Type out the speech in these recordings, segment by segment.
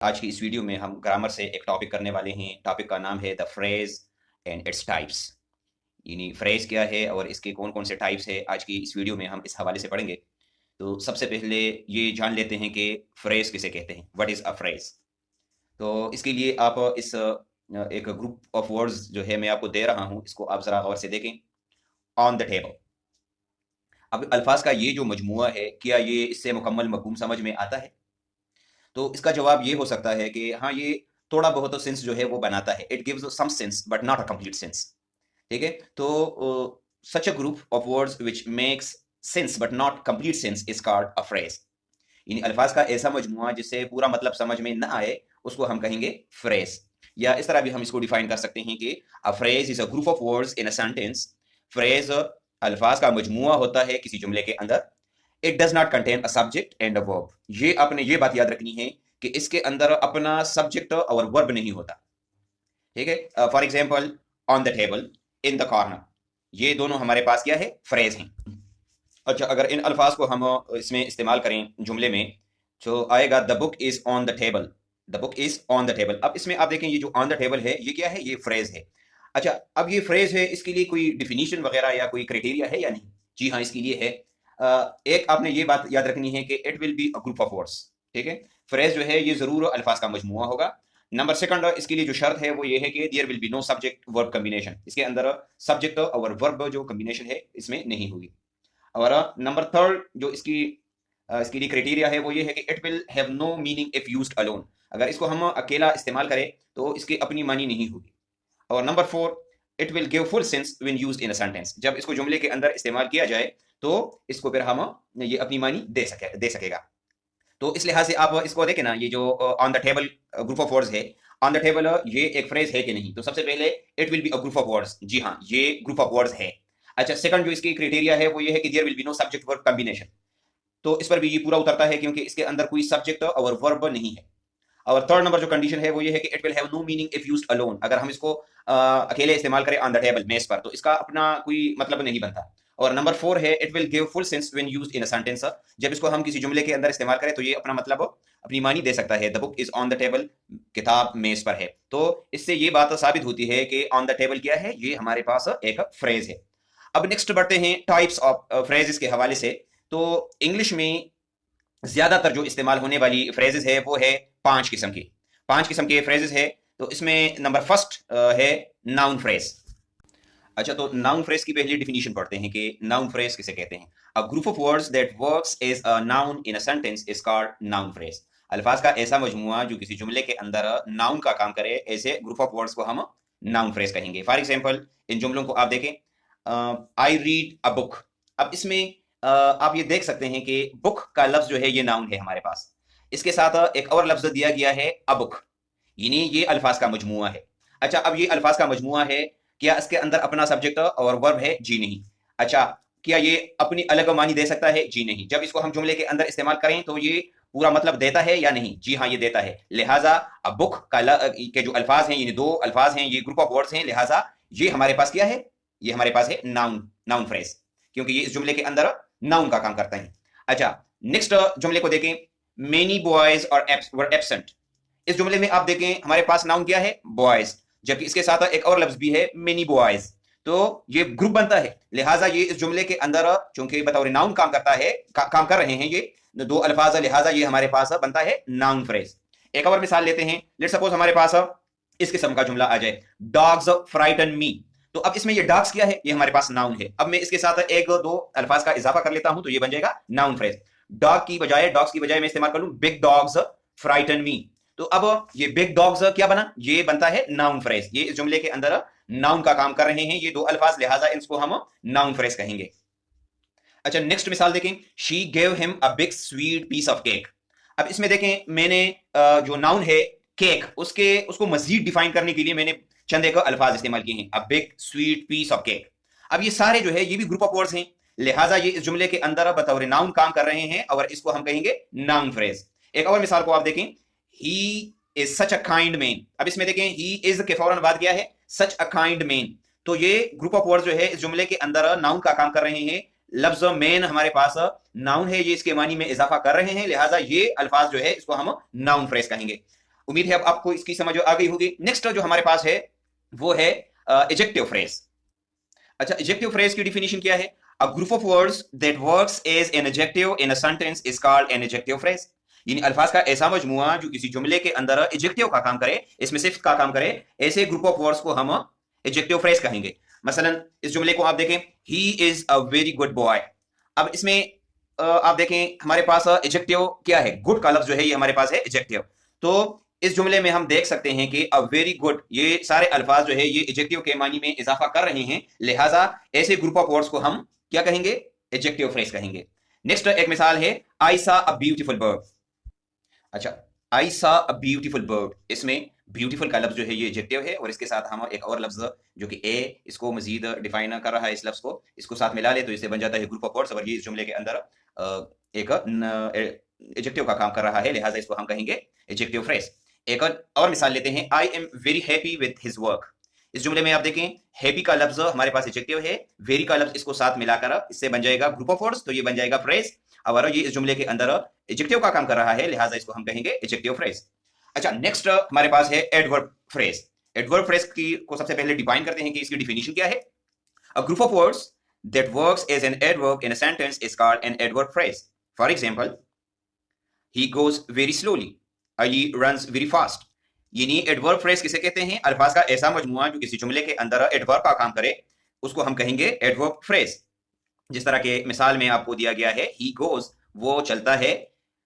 आज की इस वीडियो में हम ग्रामर से एक टॉपिक करने वाले हैं। टॉपिक का नाम है the phrase and its types. यानी फ्रेज क्या है और इसके कौन कौन से टाइप्स है, आज की इस वीडियो में हम इस हवाले से पढ़ेंगे। तो सबसे पहले ये जान लेते हैं कि फ्रेज किसे कहते हैं, व्हाट इज़ अ फ्रेज। तो इसके लिए आप एक ग्रुप ऑफ वर्ड्स जो है मैं आपको दे रहा हूँ, इसको आप ज़रा गौर से देखें। On the table. अब अल्फाज का ये जो मजमूआ है, क्या ये इससे मुकम्मल मफहूम समझ में आता है? तो इसका जवाब ये हो सकता है कि हाँ, ये थोड़ा बहुत सेंस जो है वो बनाता है। It gives some sense but not a complete sense. ठीक है। तो such a group of words which makes sense but not complete sense is called a phrase. यानी अल्फाज का ऐसा मजमुआ जिससे पूरा मतलब समझ में ना आए, उसको हम कहेंगे फ्रेज। या इस तरह भी हम इसको डिफाइन कर सकते हैं कि a phrase is a group of words in a sentence. Phrase अल्फाज का मजमुआ होता है किसी जुमले के अंदर। It does not contain a subject and a verb. ये आपने ये बात याद रखनी है कि इसके अंदर अपना सब्जेक्ट और वर्ब नहीं होता। ठीक है। For example, on the table, in the corner, ये दोनों हमारे पास क्या है, फ्रेज हैं। अच्छा, अगर इन अल्फाज को हम इसमें इस्तेमाल करें जुमले में, तो आएगा the book is on the table. The book is on the table. अब इसमें आप देखें, ये जो ऑन द टेबल है ये क्या है, ये फ्रेज है। अच्छा, अब ये फ्रेज है, इसके लिए कोई डिफिनीशन वगैरह या कोई क्राइटेरिया है या नहीं? जी हाँ, इसके लिए है। एक आपने ये बात याद रखनी है कि it will be a group of words. ठीक है। फ्रेज जो है ये जरूर अल्फाज का मजमुआ होगा। नंबर सेकंड, इसके लिए जो शर्त है वो ये है कि there will be no subject verb combination. इसके अंदर सब्जेक्ट और वर्ब जो कम्बिनेशन है इसमें नहीं होगी। और नंबर थर्ड जो इसके लिए क्राइटेरिया है वो ये है कि it will have no meaning if used alone. अगर इसको हम अकेला इस्तेमाल करें तो इसकी अपनी मानी नहीं होगी। और number four, it will give full sense when used in a sentence. जब इसको जुमले के अंदर इस्तेमाल किया जाए तो इसको फिर हम ये अपनी मानी दे सकेगा। तो इस लिहाज से आप इसको देखें ना, ये जो on the table group of words है, ऑन द टेबल ये एक फ्रेज है कि नहीं? तो सबसे पहले it will be a group of words. जी हाँ, ये ग्रुप ऑफ वर्ड्स है। अच्छा, सेकंड जो इसकी क्राइटेरिया है वो ये है कि there will be no subject verb combination. तो इस पर भी ये पूरा उतरता है क्योंकि इसके अंदर कोई सब्जेक्ट और वर्ब नहीं है। और थर्ड नंबर जो कंडीशन है वो ये है कि it will have no meaning if used alone. अगर हम इसको अकेले इस्तेमाल करें ऑन द टेबल, मेज पर, तो इसका अपना कोई मतलब नहीं बनता। और नंबर फोर है, it will give full sense when used in a sentence. जब इसको हम किसी जुमले के अंदर इस्तेमाल करें तो ये अपना मतलब अपनी मानी दे सकता है। The book is on the table, किताब मेज पर है। तो इससे ये बात साबित होती है कि ऑन द टेबल क्या है, ये हमारे पास एक फ्रेज है। अब नेक्स्ट बढ़ते हैं टाइप्स ऑफ फ्रेजेस के हवाले से। तो इंग्लिश में ज्यादातर जो इस्तेमाल होने वाली फ्रेजेस है वो है पांच किस्म के फ्रेजेस है। तो इसमें नंबर फर्स्ट है नाउन फ्रेज। अच्छा, तो नाउन फ्रेज की पहली डिफिनीशन पढ़ते हैं कि नाउन फ्रेज किसे कहते हैं। A group of words that works as a noun in a sentence is called noun phrase. अल्फाज का ऐसा मजमुआ जो किसी जुमले के अंदर नाउन का काम करे, ऐसे ग्रुप ऑफ वर्ड्स को हम नाउन फ्रेज कहेंगे। फॉर एग्जाम्पल, इन जुमलों को आप देखें। I read a book. अब इसमें आप ये देख सकते हैं कि बुक का लफ्ज जो है ये नाउन है हमारे पास। इसके साथ एक और लफ्ज दिया गया है अ बुक, यानी ये अल्फाज का मजमुआ है। अच्छा, अब ये अल्फाज का मजमुआ है, क्या इसके अंदर अपना सब्जेक्ट और वर्ब है? जी नहीं। अच्छा, क्या ये अपनी अलग मानी दे सकता है? जी नहीं। जब इसको हम जुमले के अंदर इस्तेमाल करें तो ये पूरा मतलब देता है या नहीं? जी हाँ, ये देता है। लिहाजा अब बुक के जो अल्फाज हैं, ये दो अल्फाज हैं, ये ग्रुप ऑफ वर्ड्स हैं, लिहाजा ये हमारे पास क्या है, ये हमारे पास है नाउन नाउन फ्रेज, क्योंकि ये इस जुमले के अंदर नाउन का काम करता है। अच्छा, नेक्स्ट जुमले को देखें। मेनी बॉयज और वर एब्सेंट। इस जुमले में आप देखें हमारे पास नाउन क्या है, बॉयज, जबकि इसके साथ एक और लफ्ज भी है मेनी बॉयज। तो ये ग्रुप बनता है, लिहाजा ये इस जुमले के अंदर चूंकि बतौर नाउन काम करता है, काम कर रहे हैं ये दो अल्फाज, लिहाजा ये हमारे पास बनता है नाउन फ्रेज। एक और मिसाल लेते हैं। लेट सपोज हमारे पास इस किस्म का जुमला आ जाए, डॉग्स फ्राइटन मी। तो अब इसमें ये डॉग्स क्या है, ये हमारे पास नाउन है। अब मैं इसके साथ एक दो अल्फाज का इजाफा कर लेता हूं तो ये बन जाएगा नाउन फ्रेज। डॉग्स की बजाय मैं इस्तेमाल कर लूं बिग डॉग्स फ्राइटन मी। तो अब ये बिग डॉग्स क्या बना, ये बनता है नाउन फ्रेज। ये इस जुमले के अंदर नाउन का काम कर रहे हैं ये दो अल्फाज, लिहाजा इसको हम नाउन फ्रेज कहेंगे। अच्छा, नेक्स्ट मिसाल देखें। She gave him a big sweet piece of cake. अब इसमें देखें मैंने जो नाउन है केक, उसके उसको मजीद डिफाइन करने के लिए मैंने चंद एक अल्फाज इस्तेमाल किए हैं, a big sweet piece of cake. अब ये सारे जो है ये भी ग्रुप ऑफ वर्ड्स हैं, लिहाजा ये इस जुमले के अंदर बतौर नाउन काम कर रहे हैं और इसको हम कहेंगे नाउन फ्रेज। एक और मिसाल को आप देखें। He is such a kind man. अब इसमें देखें ही इज के फौरन बाद क्या है, सच अ काइंड मैन। तो ये ग्रुप ऑफ वर्ड जो है इस जुमले के अंदर नाउन का काम कर रहे हैं। लफ्ज मैन हमारे पास नाउन है, ये इसके मानी में इजाफा कर रहे हैं, लिहाजा ये अल्फाज जो है इसको हम नाउन फ्रेज कहेंगे। उम्मीद है अब आपको इसकी समझ आ गई होगी। नेक्स्ट जो हमारे पास है वो है एजेक्टिव फ्रेज। अच्छा, एजेक्टिव फ्रेज की डिफिनेशन क्या है? A group of words that works as an adjective in a sentence is called an adjective phrase. यानी अल्फाज का ऐसा मजमुआ जो किसी जुमले के अंदर एजेक्टिव का काम करे, इसमें सिर्फ का काम करे, ऐसे ग्रुप ऑफ वर्ड्स को हम एजेक्टिव फ्रेज कहेंगे। मसलन इस जुमले को आप देखें, he is a very good boy. अब इसमें आप देखें हमारे पास एजेक्टिव क्या है? गुड का लफ्ज जो है ये हमारे पास है एजेक्टिव। तो इस जुमले में हम देख सकते हैं कि अ वेरी गुड, ये सारे अल्फाज जो है ये एजेक्टिव के मानी में इजाफा कर रहे हैं, लिहाजा ऐसे ग्रुप ऑफ वर्ड्स को हम क्या कहेंगे? एजेक्टिव फ्रेज कहेंगे। नेक्स्ट एक मिसाल है, आई सा अ ब्यूटीफुल बर्ड। अच्छा, आई सा अ ब्यूटीफुल बर्ड, इसमें ब्यूटीफुल का लफ्ज जो है ये एडजेक्टिव है, और इसके साथ हम एक और लफ्ज जो कि ए इसको मजीद डिफाइन कर रहा है, इस लफ्ज को इसको साथ मिला ले तो इसे बन जाता है ग्रुप ऑफ वर्ड्स, और ये इस जुमले के अंदर एक एडजेक्टिव का काम कर रहा है, लिहाजा इसको हम कहेंगे एडजेक्टिव फ्रेज। एक और मिसाल लेते हैं, I am very happy with his work. इस जुमले में आप देखें हैप्पी का लफ्ज हमारे पास एडजेक्टिव है, वेरी का लफ्ज इसको साथ मिलाकर इससे बन जाएगा ग्रुप ऑफ वर्ड्स, तो ये बन जाएगा फ्रेज। और ये इस जुमले के अंदर एडजेक्टिव का काम कर रहा है, लिहाजा इसको हम कहेंगे एडजेक्टिव फ्रेज। अच्छा, नेक्स्ट हमारे पास है एडवर्ब फ्रेज। एडवर्ब फ्रेज की को सबसे पहले डिफाइन करते हैं कि इसकी डिफिनेशन क्या है। A group of words that works as an adverb in a sentence is called an adverb phrase. For example, he goes very slowly, he runs very fast. यानी एडवर्ब फ्रेज किसे कहते हैं? अल्फाज का ऐसा मजमुआ जो किसी जुमले के अंदर एडवर्ब का काम करे, उसको हम कहेंगे एडवर्ब फ्रेज। जिस तरह के मिसाल में आपको दिया गया है, ही गोज वो चलता है,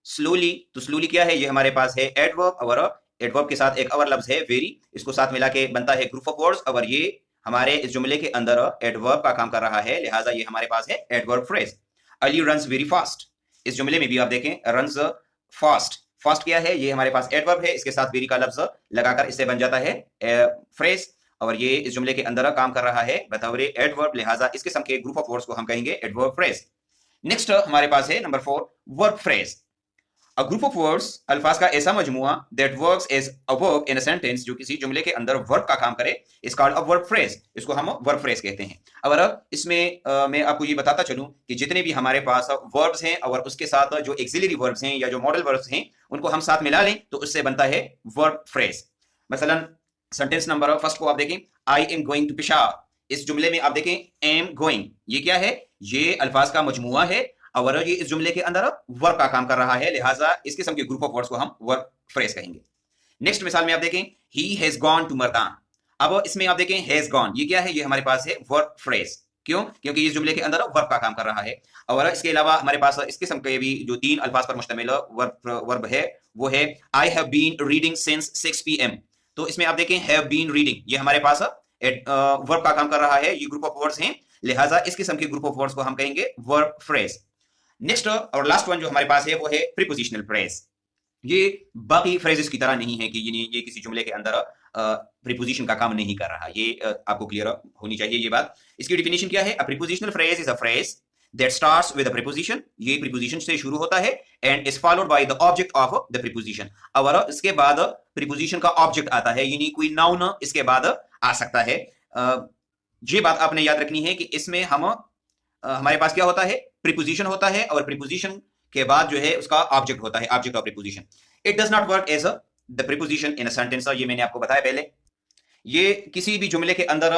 स्लोली तो स्लोली क्या है? ये हमारे पास है एडवर्ब, और एडवर्ब के साथ एक और लफ्ज है वेरी, इसको साथ मिला के बनता है ग्रुप ऑफ वर्ड्स, और ये हमारे इस जुमले के अंदर एडवर्ब का काम कर रहा है, लिहाजा ये हमारे पास है adverb phrase. Ali runs very fast, इस जुमले में भी आप देखें रन्स फास्ट, फास्ट क्या है? ये हमारे पास एडवर्ब है, इसके साथ वेरी का लफ्ज लगाकर इससे बन जाता है फ्रेज, और ये इस जुमले के अंदर काम कर रहा है बतौर एडवर्ब, लिहाजा इस किस्म के ग्रुप ऑफ वर्ड्स को हम कहेंगे एडवर्ब फ्रेज। नेक्स्ट हमारे पास है number 4 verb phrase. A group of words, अल्फाज का ऐसा मजमुआ that works as a verb in a sentence, जो किसी जुमले के अंदर वर्ब का काम करे, is called a verb phrase, इसको हम वर्ब फ्रेज कहते हैं। और इसमें मैं आपको ये बताता चलूं कि जितने भी हमारे पास वर्ब्स हैं और उसके साथ जो एक्सिलरी वर्ब्स हैं या जो मॉडल वर्ब्स हैं, उनको हम साथ मिला लें तो उससे बनता है वर्ब फ्रेज। मसलन सेंटेंस नंबर फर्स्ट को आप देखें, I am going to Peshawar. इस जुमले में आप देखें एम गोइंग, ये क्या है? ये अल्फाज का मजमुआ है, और ये इस जुमले के अंदर वर्ब का काम कर रहा है, लिहाजा इस किस्म के ग्रुप ऑफ वर्ड्स को हम वर्ब फ्रेज कहेंगे। नेक्स्ट मिसाल में आप देखें, he has gone to Mardan. अब इसमें आप देखें हैज गॉन, ये क्या है? ये हमारे पास है वर्ब फ्रेज। क्यों? क्योंकि इस जुमले के अंदर वर्ब का काम कर रहा है। और इसके अलावा हमारे पास इस किस्म के भी जो 3 अल्फाज पर मुश्तमिल वर्ब है, वो है I have been reading since 6 PM। तो इसमें आप देखें हैव बीन रीडिंग, ये हमारे पास वर्ब का काम कर रहा है, ये ग्रुप ऑफ वर्ड्स हैं, लिहाजा इस किस्म के ग्रुप ऑफ वर्ड्स को हम कहेंगे वर्ब फ्रेज। नेक्स्ट और लास्ट वन जो हमारे पास है वो है प्रीपोजिशनल फ्रेज। ये बाकी फ्रेजेस की तरह नहीं है कि ये किसी जुमले के अंदर प्रीपोजिशन का काम नहीं कर रहा, ये आपको क्लियर होनी चाहिए ये बात। इसकी डिफिनेशन क्या है? A prepositional phrase is a phrase that starts with a preposition, ये प्रीपोजिशन से शुरू होता है, and is followed by the object of the preposition, और इसके बाद प्रीपोजिशन का ऑब्जेक्ट आता है, यानी कोई नाउन इसके बाद आ सकता है। ये बात आपने याद रखनी है कि इसमें हम हमारे पास क्या होता है? प्रीपोजिशन होता है, और प्रीपोजिशन के बाद जो है उसका ऑब्जेक्ट होता है, object of preposition. It does not work as the preposition in a sentence, ये मैंने आपको बताया पहले। ये किसी भी जुमले के अंदर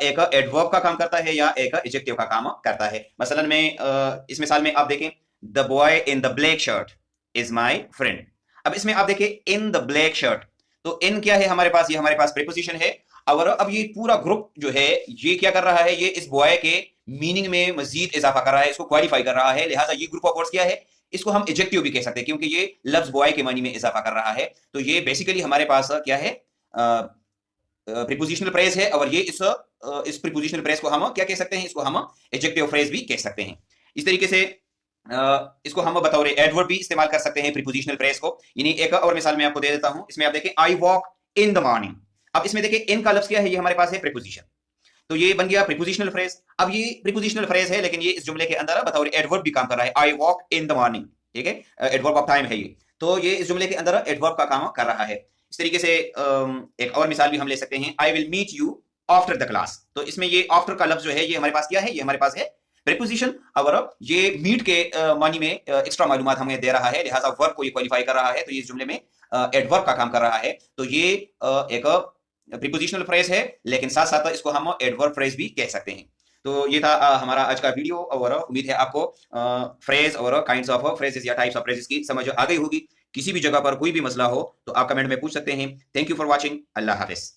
एक एडवर्ब का काम करता है या एक एडजेक्टिव का काम करता है। मसलन में इस मिसाल में आप देखें, the boy in the black shirt is my friend. अब इसमें आप देखें इन द ब्लैक शर्ट, तो इन क्या है हमारे पास? ये हमारे पास प्रीपोजिशन है, और अब ये पूरा ग्रुप जो है ये क्या कर रहा है? ये इस बॉय के मीनिंग में मजीद इजाफा कर रहा है, इसको क्वालिफाई कर रहा है, लिहाजा ये ग्रुप ऑफ वर्ड्स क्या है? इसको हम एडजेक्टिव भी कह सकते हैं, क्योंकि ये लफ्ज बॉय के मानी में इजाफा कर रहा है। तो ये बेसिकली हमारे पास क्या है? प्रीपोजिशनल फ्रेज है, और ये इस प्रीपोजिशनल फ्रेज को हम क्या कह सकते हैं? इसको हम एडजेक्टिव फ्रेज भी कह सकते हैं। इस तरीके से इसको हम बतौर एडवर्ब भी इस्तेमाल कर सकते हैं प्रीपोजिशनल फ्रेज को। यानी एक और मिसाल मैं आपको दे देता हूं, इसमें आप देखें I walk in the morning. अब इसमें देखें इन का लफ्ज क्या है? ये हमारे पास है प्रीपोजिशन, तो ये बन गया प्रीपोजिशनल फ्रेज। अब ये प्रीपोजिशनल फ्रेज है, लेकिन ये इस जुमले के अंदर बतौर एडवर्ब भी काम कर रहा है, I walk in the morning, ठीक है? एडवर्ब ऑफ टाइम है ये, तो ये इस जुमले के अंदर एडवर्ब का काम कर रहा है। इस तरीके से एक और मिसाल भी हम ले सकते हैं, I will meet you after the class. तो इसमें ये आफ्टर का लफ्ज जो है ये हमारे पास क्या है? ये हमारे पास है प्रीपोजिशन, और ये मीट के मानी में एक्स्ट्रा मालूमात हमें दे रहा है, लिहाजा वर्ब को ये क्वालिफाई कर रहा है, तो ये इस जुमले में एडवर्ब का काम कर रहा है। तो ये एक प्रीपोजिशनल फ्रेज है, लेकिन साथ साथ इसको हम एडवर्ब फ्रेज भी कह सकते हैं। तो ये था हमारा आज का वीडियो, और उम्मीद है आपको फ्रेज और काइंड्स ऑफ फ्रेजेस या टाइप्स ऑफ फ्रेजेस की समझ आ गई होगी। किसी भी जगह पर कोई भी मसला हो तो आप कमेंट में पूछ सकते हैं। Thank you for watching. Allah Hafiz.